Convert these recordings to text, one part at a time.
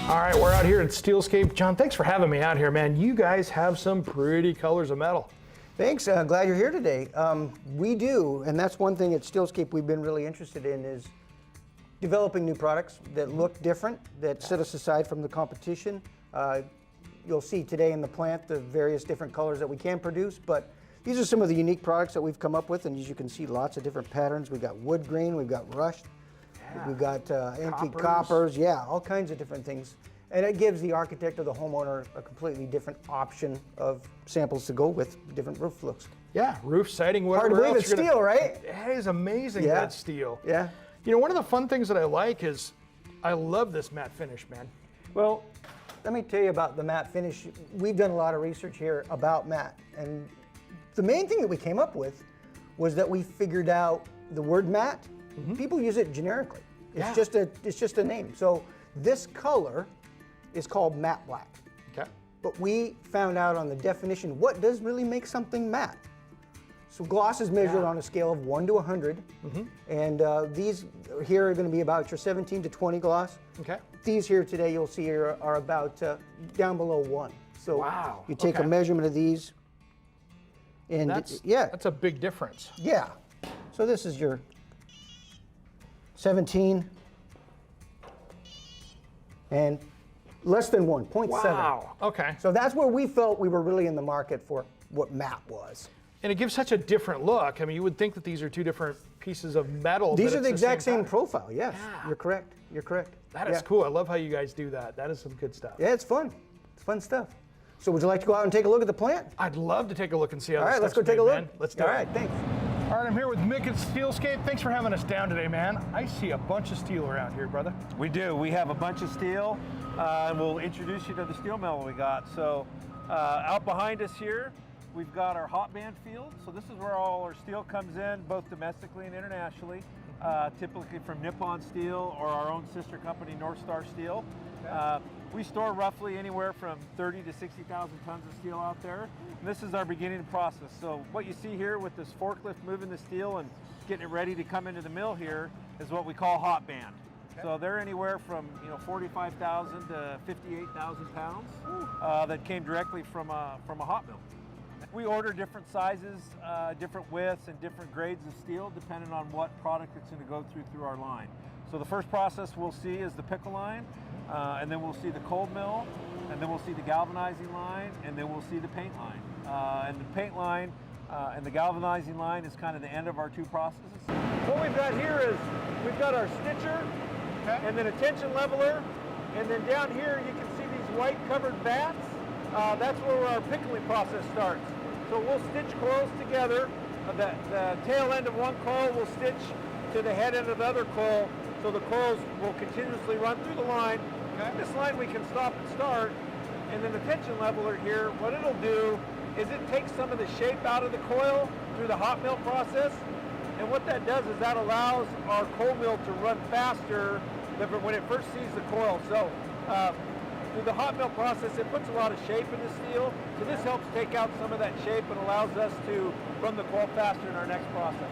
All right, we're out here at Steelscape. John, thanks for having me out here, man. You guys have some pretty colors of metal. Thanks, glad you're here today. We do, and that's one thing at Steelscape we've been really interested in is developing new products that look different, that set us aside from the competition. You'll see today in the plant the various different colors that we can produce, but these are some of the unique products that we've come up with, and as you can see, lots of different patterns. We've got wood grain, we've got rushed, we've got antique coppers, yeah, all kinds of different things. And it gives the architect or the homeowner a completely different option of samples to go with different roof looks. Yeah, roof, siding, whatever. Hard to believe it's steel, right? It is amazing that steel. Yeah. You know, one of the fun things that I like is I love this matte finish, man. Well, let me tell you about the matte finish. We've done a lot of research here about matte, and the main thing that we came up with was that we figured out the word matte. People use it generically. It's just a name. So this color is called matte black. Okay. But we found out on the definition what does really make something matte. So gloss is measured on a scale of 1 to 100, and these here are going to be about your 17 to 20 gloss. Okay. These here today you'll see are about down below 1. So you take a measurement of these, and that's a big difference. Yeah. So this is your 17 and less than 1, 0.7. Wow. Okay. So that's where we felt we were really in the market for what matte was. And it gives such a different look. I mean, you would think that these are two different pieces of metal. These are the exact same profile, yes. Yeah. You're correct. You're correct. That is cool. I love how you guys do that. That is some good stuff. Yeah, it's fun. It's fun stuff. So would you like to go out and take a look at the plant? I'd love to take a look and see how All this right, let's go stuff's take a made, look. man. Let's do it. All right, thanks. All right, I'm here with Mick at Steelscape. Thanks for having us down today, man. I see a bunch of steel around here, brother. We do. We have a bunch of steel, and we'll introduce you to the steel mill we got. So out behind us here, we've got our hot band field. So this is where all our steel comes in, both domestically and internationally, typically from Nippon Steel or our own sister company, North Star Steel. We store roughly anywhere from 30 to 60,000 tons of steel out there. And this is our beginning process. So what you see here with this forklift moving the steel and getting it ready to come into the mill here is what we call hot band. So they're anywhere from 45,000 to 58,000 pounds that came directly from a hot mill. We order different sizes, different widths, and different grades of steel depending on what product it's going to go through our line. So the first process we'll see is the pickle line, and then we'll see the cold mill, and then we'll see the galvanizing line, and then we'll see the paint line. And the paint line and the galvanizing line is kind of the end of our two processes. What we've got here is we've got our stitcher, and then a tension leveler, and then down here you can see these white covered bats. That's where our pickling process starts. So we'll stitch coils together. The tail end of one coil will stitch to the head end of the other coil, so the coils will continuously run through the line. This line we can stop and start, and then the tension leveler here, what it'll do is it takes some of the shape out of the coil through the hot mill process, and what that does is that allows our cold mill to run faster than when it first sees the coil. So through the hot mill process, it puts a lot of shape in the steel, so this helps take out some of that shape and allows us to run the coil faster in our next process.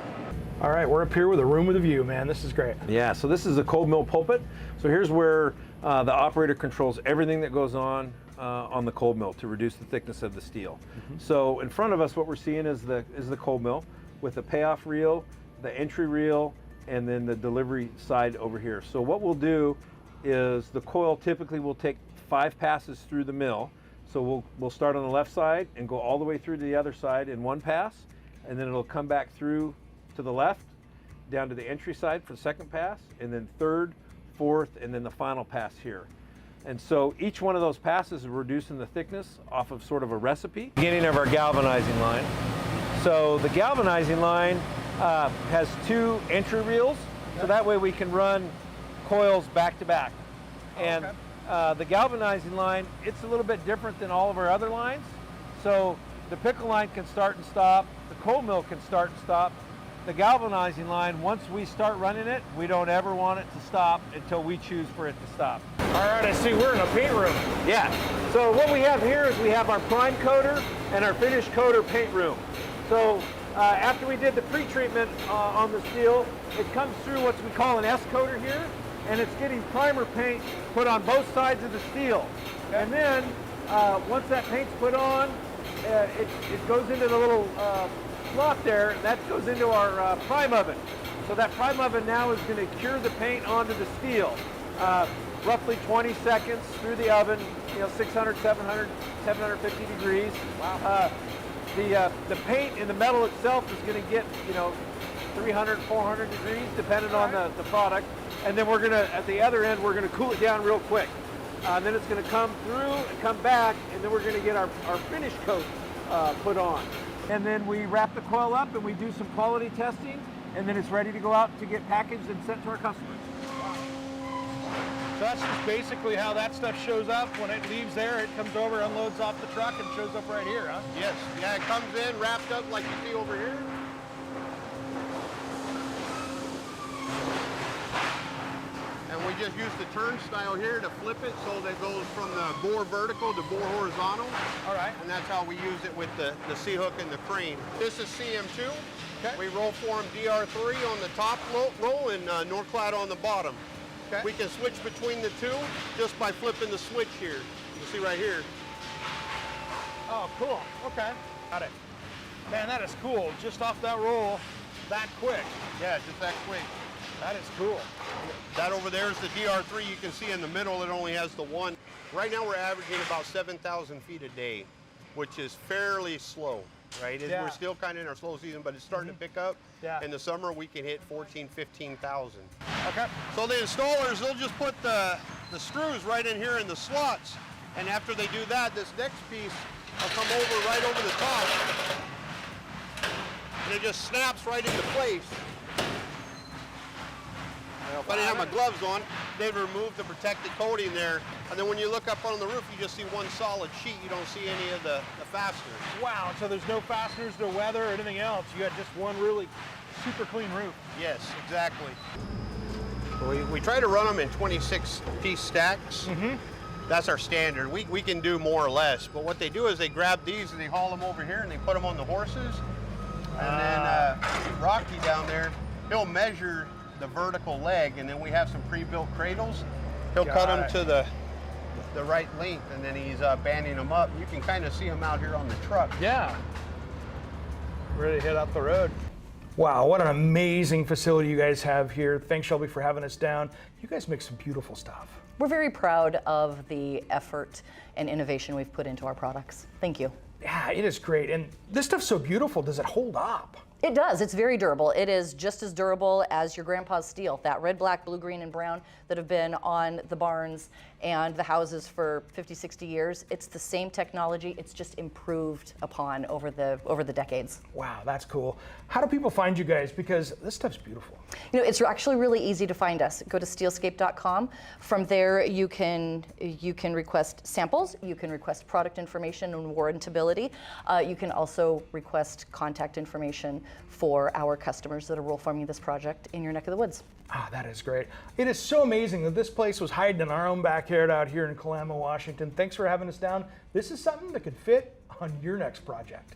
All right, we're up here with a room with a view, man. This is great. Yeah, so this is a cold mill pulpit. So here's where the operator controls everything that goes on the cold mill to reduce the thickness of the steel. So in front of us, what we're seeing is the cold mill with the payoff reel, the entry reel, and then the delivery side over here. So what we'll do is the coil typically will take 5 passes through the mill. So we'll start on the left side and go all the way through to the other side in one pass, and then it'll come back through to the left, down to the entry side for the second pass, and then third, fourth, and then the final pass here. And so each one of those passes is reducing the thickness off of sort of a recipe. Beginning of our galvanizing line. So the galvanizing line has 2 entry reels, so that way we can run coils back to back. And the galvanizing line, it's a little bit different than all of our other lines. So the pickle line can start and stop, the cold mill can start and stop. The galvanizing line, once we start running it, we don't ever want it to stop until we choose for it to stop. All right, I see we're in a paint room. Yeah, so what we have here is we have our prime coater and our finish coater paint room. So after we did the pre-treatment on the steel, it comes through what we call an S coater here. and it's getting primer paint put on both sides of the steel. And then once that paint's put on, it goes into the little slot there, and that goes into our prime oven. So that prime oven now is going to cure the paint onto the steel. Roughly 20 seconds through the oven, 600, 700, 750 degrees. Wow. The paint in the metal itself is going to get, 300, 400 degrees, depending on the product. And then we're going to, at the other end, we're going to cool it down real quick. And then it's going to come through and come back, and then we're going to get our finish coat put on. And then we wrap the coil up and we do some quality testing, and then it's ready to go out to get packaged and sent to our customers. So that's just basically how that stuff shows up. When it leaves there, it comes over, unloads off the truck, and shows up right here, huh? Yes, yeah, it comes in wrapped up like you see over here. And we just use the turnstile here to flip it so that it goes from the bore vertical to bore horizontal. All right. And that's how we use it with the C-hook and the crane. This is CM2. Okay. We roll form DR3 on the top roll and Norclad on the bottom. Okay. We can switch between the two just by flipping the switch here. You see right here. Oh, cool. Okay. Got it. Man, that is cool. Just off that roll, that quick. Yeah, just that quick. That is cool. That over there is the DR3. You can see in the middle it only has the one. Right now we're averaging about 7,000 feet a day, which is fairly slow, right? Yeah. We're still kind of in our slow season, but it's starting to pick up. Yeah. In the summer we can hit 14, 15,000. Okay. So the installers, they'll just put the screws right in here in the slots, and after they do that, this next piece will come over right over the top, and it just snaps right into place. If I didn't have my gloves on, they'd remove the protective coating there. And then when you look up on the roof, you just see one solid sheet. You don't see any of the fasteners. Wow, so there's no fasteners, no weather, or anything else. You got just one really super clean roof. Yes, exactly. We try to run them in 26-piece stacks. Mm-hmm. That's our standard. We can do more or less. But what they do is they grab these and they haul them over here and they put them on the horses. And then Rocky down there, he'll measure the vertical leg, and then we have some pre-built cradles. He'll cut them to the right length, and then he's banding them up. You can kind of see them out here on the truck. Yeah. Ready to hit up the road. Wow, what an amazing facility you guys have here. Thanks, Shelby, for having us down. You guys make some beautiful stuff. We're very proud of the effort and innovation we've put into our products. Thank you. Yeah, it is great. And this stuff's so beautiful. Does it hold up? It does. It's very durable. It is just as durable as your grandpa's steel. That red, black, blue, green, and brown that have been on the barns and the houses for 50, 60 years. It's the same technology. It's just improved upon over the decades. Wow, that's cool. How do people find you guys? Because this stuff's beautiful. It's actually really easy to find us. Go to steelscape.com. From there, you can request samples. You can request product information and warrantability. You can also request contact information for our customers that are roll forming this project in your neck of the woods. Ah, that is great. It is so amazing that this place was hiding in our own backyard out here in Kalama, Washington. Thanks for having us down. This is something that could fit on your next project.